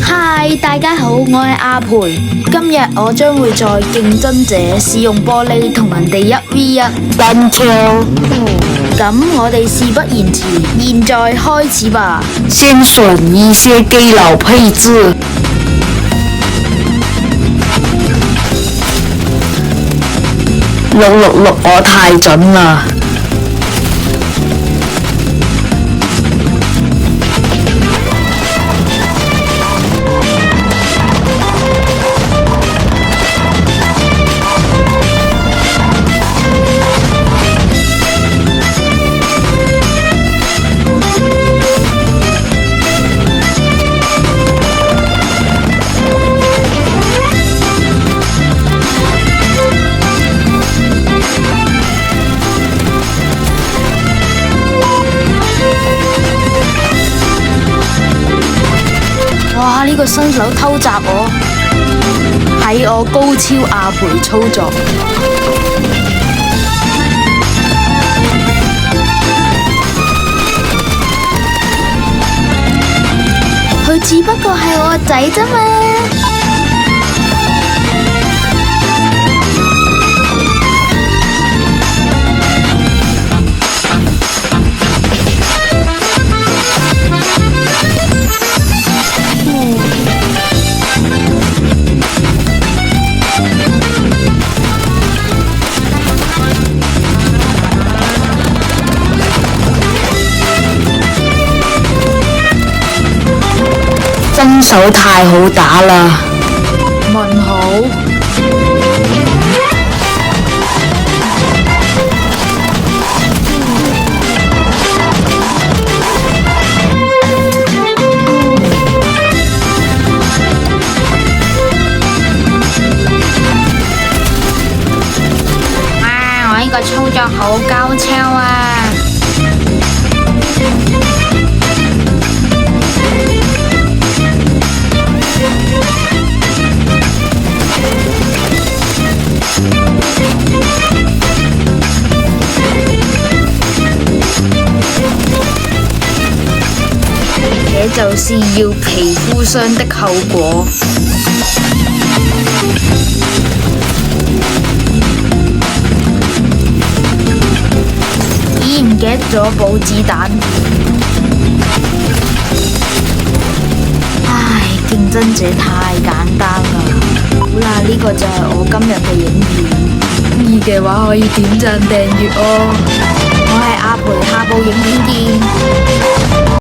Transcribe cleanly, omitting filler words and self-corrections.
嗨，大家好，我係阿培。今日我將會在競爭者使用玻璃同人哋1v1單挑。咁我哋事不宜遲，現在開始吧。先選一些基佬配置。666我太準啦。哇！呢個新手偷襲我，喺我高超阿培操作。佢只不過係我個仔啫嘛。真手太好打啦！問號。哇！我呢個操作好高超啊！這就是要皮膚傷的後果。咦，唔記得咗補子彈。唉，競爭者太簡單啦。好啦，呢個就係我今日嘅影片。中意嘅話可以點讚訂閱哦。我係阿培，下部影片見。